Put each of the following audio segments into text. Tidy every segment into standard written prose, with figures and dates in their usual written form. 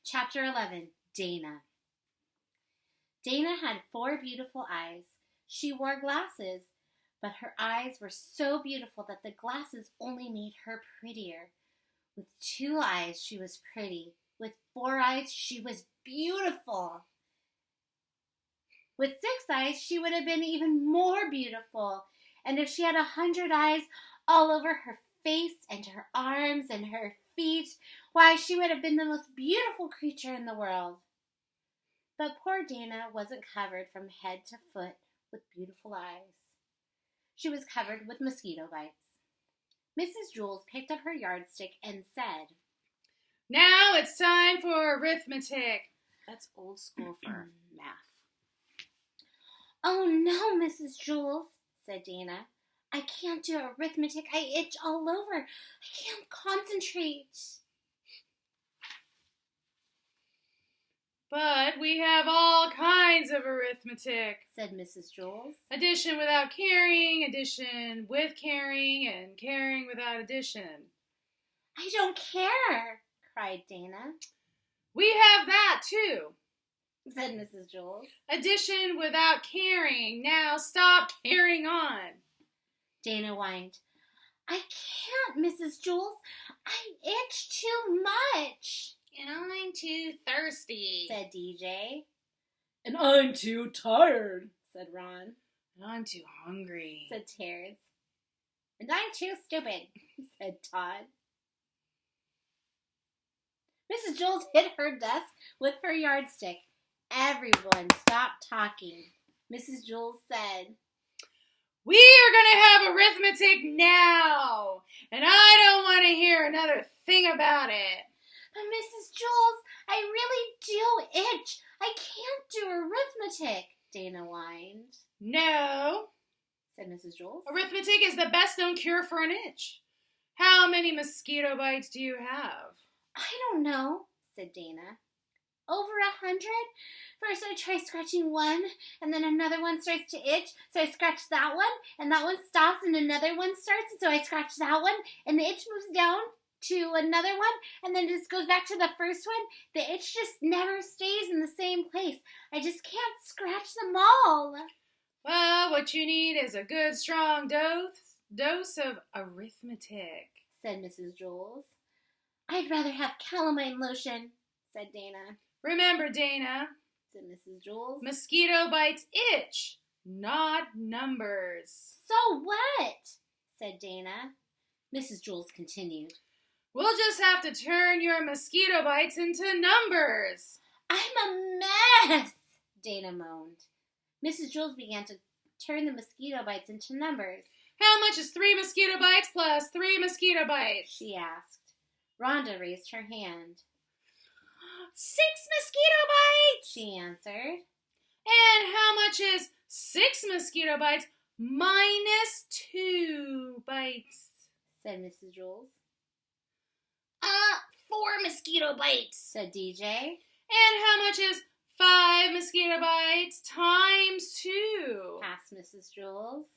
Chapter 11, Dana. Dana had 4 beautiful eyes. She wore glasses, but her eyes were so beautiful that the glasses only made her prettier. With 2 eyes, she was pretty. With 4 eyes, she was beautiful. With 6 eyes, she would have been even more beautiful. And if she had 100 eyes all over her face and her arms and her feet, why, she would have been the most beautiful creature in the world. But poor Dana wasn't covered from head to foot with beautiful eyes. She was covered with mosquito bites. Mrs. Jules picked up her yardstick and said, "Now it's time for arithmetic." That's old school for math. "Oh no, Mrs. Jules," said Dana. "I can't do arithmetic. I itch all over. I can't concentrate." "But we have all kinds of arithmetic," said Mrs. Jules. "Addition without carrying, addition with carrying, and carrying without addition." "I don't care," cried Dana. "We have that too," said Mrs. Jules. "Addition without carrying. Now stop carrying on." Dana whined. "I can't, Mrs. Jules. I itch too much." "And I'm too thirsty," said DJ. "And I'm too tired," said Ron. "And I'm too hungry," said Terrence. "And I'm too stupid," said Todd. Mrs. Jules hit her desk with her yardstick. Everyone stopped talking. Mrs. Jules said, "We are going to have arithmetic now, and I don't want to hear another thing about it." "But Mrs. Jules, I really do itch. I can't do arithmetic," Dana whined. "No," said Mrs. Jules. "Arithmetic is the best known cure for an itch. How many mosquito bites do you have?" "I don't know," said Dana. "Over 100. First I try scratching one, and then another one starts to itch, so I scratch that one, and that one stops, and another one starts, so I scratch that one, and the itch moves down to another one, and then just goes back to the first one. The itch just never stays in the same place. I just can't scratch them all." "Well, what you need is a good strong dose of arithmetic," said Mrs. Jules. "I'd rather have calamine lotion," said Dana. "Remember, Dana," said Mrs. Jules. "mosquito bites itch, not numbers." "So what?" said Dana. Mrs. Jules continued. "We'll just have to turn your mosquito bites into numbers." "I'm a mess," Dana moaned. Mrs. Jules began to turn the mosquito bites into numbers. "How much is 3 mosquito bites plus 3 mosquito bites?" she asked. Rhonda raised her hand. 6 mosquito bites, she answered. "And how much is 6 mosquito bites minus 2 bites?" said Mrs. Jules. 4 mosquito bites, said DJ. "And how much is 5 mosquito bites times 2? asked Mrs. Jules.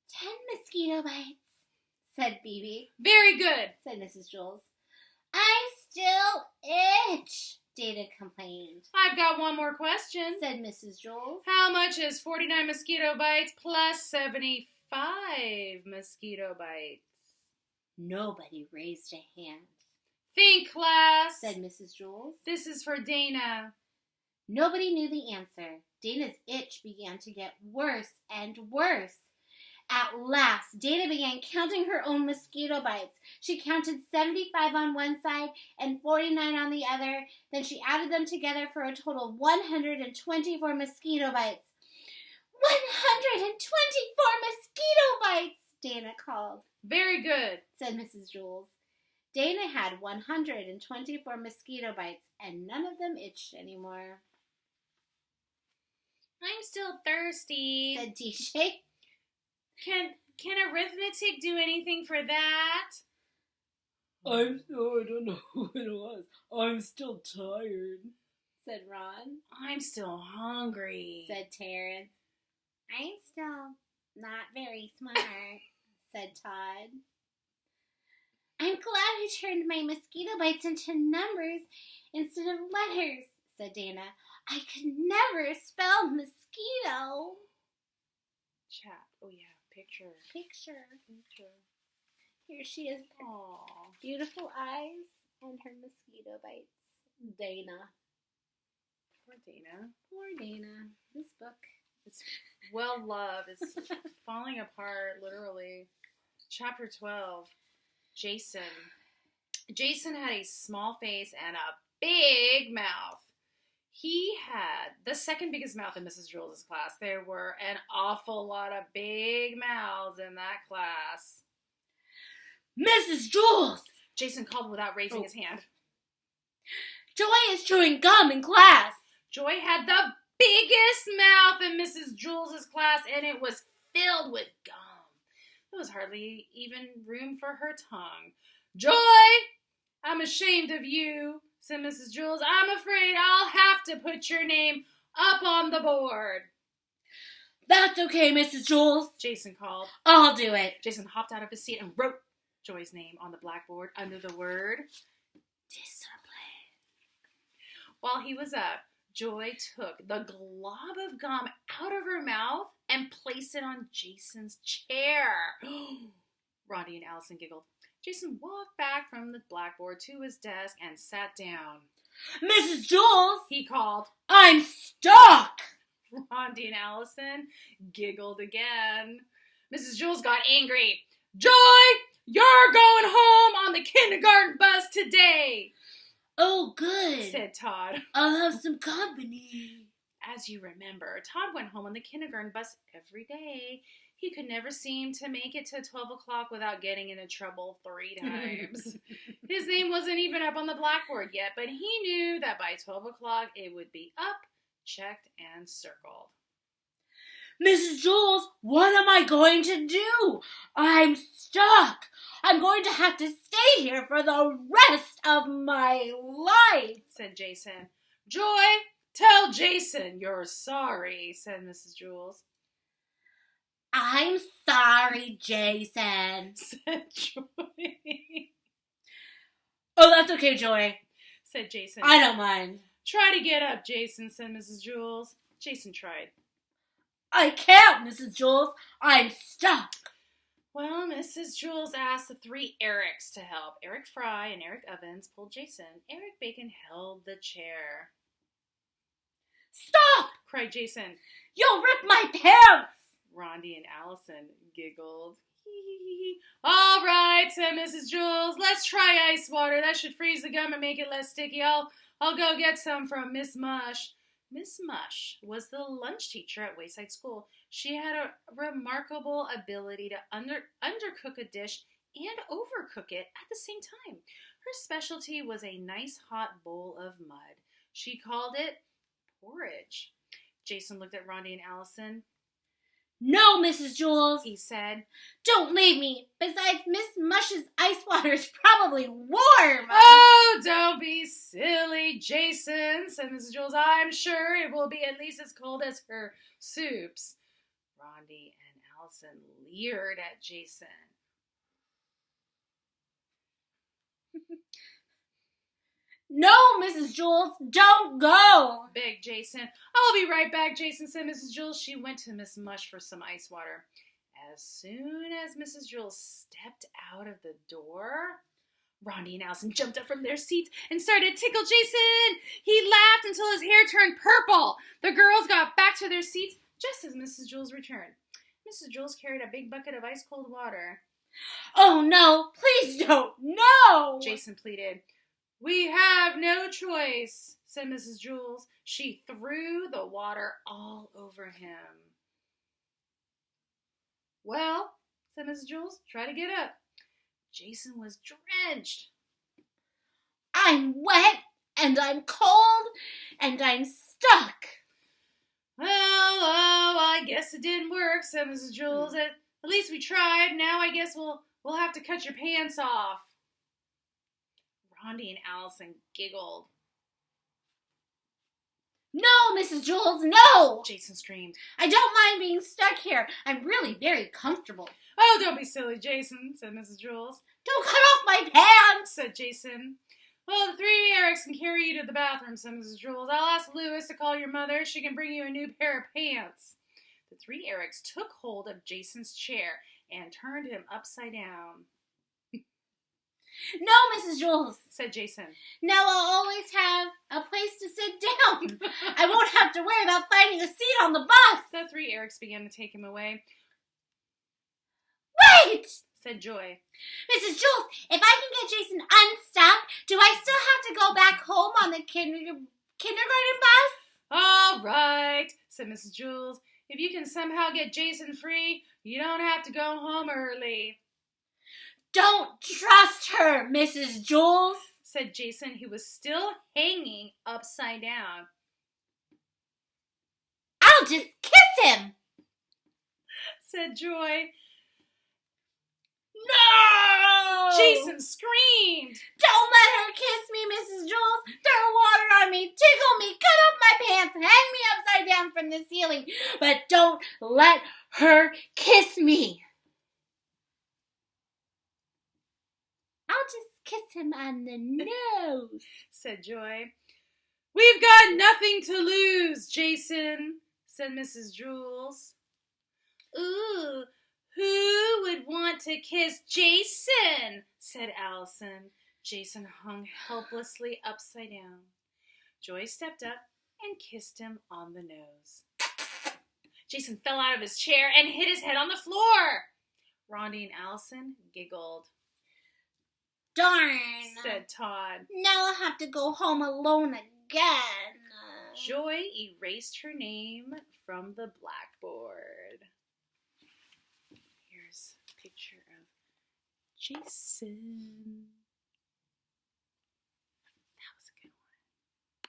10 mosquito bites, said Phoebe. "Very good," said Mrs. Jules. "I still itch," Dana complained. "I've got one more question," said Mrs. Jules. "How much is 49 mosquito bites plus 75 mosquito bites?" Nobody raised a hand. "Think, class," said Mrs. Jules. "This is for Dana." Nobody knew the answer. Dana's itch began to get worse and worse. At last, Dana began counting her own mosquito bites. She counted 75 on one side and 49 on the other. Then she added them together for a total of 124 mosquito bites. 124 mosquito bites, Dana called. "Very good," said Mrs. Jules. Dana had 124 mosquito bites, and none of them itched anymore. "I'm still thirsty," said DJ. Can arithmetic do anything for that?" I don't know who it was. I'm still tired," said Ron. "I'm still hungry," said Terrence. "I'm still not very smart," said Todd. "I'm glad I turned my mosquito bites into numbers, instead of letters, said Dana. I could never spell mosquito. Chat. Oh, yeah. Picture. Here she is. Aww. Beautiful eyes and her mosquito bites. Dana. Poor Dana. Poor Dana. This book. It's well loved. It's falling apart, literally. Chapter 12. Jason. Jason had a small face and a big mouth. He had the second biggest mouth in Mrs. Jules' class. There were an awful lot of big mouths in that class. Mrs. Jules! Jason called without raising his hand. Joy is chewing gum in class. Joy had the biggest mouth in Mrs. Jules' class, and it was filled with gum. There was hardly even room for her tongue. Joy! I'm ashamed of you, said Mrs. Jules. I'm afraid I'll have to put your name up on the board. That's okay, Mrs. Jules, Jason called. I'll do it. Jason hopped out of his seat and wrote Joy's name on the blackboard under the word discipline. While he was up, Joy took the glob of gum out of her mouth and placed it on Jason's chair. Roddy and Allison giggled. Jason walked back from the blackboard to his desk and sat down. Mrs. Jules, He called. I'm stuck. Roddy and Allison giggled again. Mrs. Jules got angry. Joy, you're going home on the kindergarten bus today, Oh, good. said Todd. I'll have some company. As you remember, Todd went home on the kindergarten bus every day. He could never seem to make it to 12 o'clock without getting into trouble 3 times. His name wasn't even up on the blackboard yet, but he knew that by 12 o'clock it would be up, checked, and circled. Mrs. Jules, what am I going to do? I'm stuck. I'm going to have to stay here for the rest of my life, said Jason. Joy, tell Jason you're sorry, said Mrs. Jules. I'm sorry, Jason, said Joy. Oh, that's okay, Joy, said Jason. I don't mind. Try to get up, Jason, said Mrs. Jules. Jason tried. I can't, Mrs. Jules. I'm stuck. Well, Mrs. Jules asked the 3 Erics to help. Eric Fry and Eric Ovens pulled Jason. Eric Bacon held the chair. Stop! Cried Jason. You'll rip my pants! Rondi and Allison giggled. All right, said Mrs. Jules. Let's try ice water. That should freeze the gum and make it less sticky. I'll go get some from Miss Mush. Miss Mush was the lunch teacher at Wayside School. She had a remarkable ability to undercook a dish and overcook it at the same time. Her specialty was a nice hot bowl of mud. She called it porridge. Jason looked at Rondi and Allison. No, Mrs. Jules, He said. Don't leave me. Besides, Miss Mush's ice water is probably warm. Oh, don't be silly, Jason, said Mrs. Jules. I'm sure it will be at least as cold as her soups. Rondi and Allison leered at Jason. No, Mrs. Jules, don't go. Begged Jason. I'll be right back, Jason, said Mrs. Jules. She went to Miss Mush for some ice water. As soon as Mrs. Jules stepped out of the door, Rondi and Allison jumped up from their seats and started to tickle Jason. He laughed until his hair turned purple. The girls got back to their seats just as Mrs. Jules returned. Mrs. Jules carried a big bucket of ice-cold water. Oh, no, please don't. No. Jason pleaded. We have no choice, said Mrs. Jules. She threw the water all over him. Well, said Mrs. Jules, try to get up. Jason was drenched. I'm wet, and I'm cold, and I'm stuck. I guess it didn't work, said Mrs. Jules. At least we tried. Now I guess we'll have to cut your pants off. Rondi and Allison giggled. No, Mrs. Jules, no! Jason screamed. I don't mind being stuck here. I'm really very comfortable. Oh, don't be silly, Jason, said Mrs. Jules. Don't cut off my pants! Said Jason. Well, the 3 Erics can carry you to the bathroom, said Mrs. Jules. I'll ask Louis to call your mother. She can bring you a new pair of pants. The 3 Erics took hold of Jason's chair and turned him upside down. No, Mrs. Jules, said Jason. Now I'll always have a place to sit down. I won't have to worry about finding a seat on the bus. The 3 Erics began to take him away. Wait, said Joy. Mrs. Jules, if I can get Jason unstuck, do I still have to go back home on the kindergarten bus? All right, said Mrs. Jules. If you can somehow get Jason free, you don't have to go home early. Don't trust her, Mrs. Jules, said Jason, who was still hanging upside down. I'll just kiss him, said Joy. No! Jason screamed. Don't let her kiss me, Mrs. Jules. Throw water on me, tickle me, cut off my pants, hang me upside down from the ceiling. But don't let her kiss me. I'll just kiss him on the nose, said Joy. We've got nothing to lose, Jason, said Mrs. Jules. Ooh, who would want to kiss Jason? Said Allison. Jason hung helplessly upside down. Joy stepped up and kissed him on the nose. Jason fell out of his chair and hit his head on the floor. Rondi and Allison giggled. Darn, said Todd. Now I'll have to go home alone again. Joy erased her name from the blackboard. Here's a picture of Jason.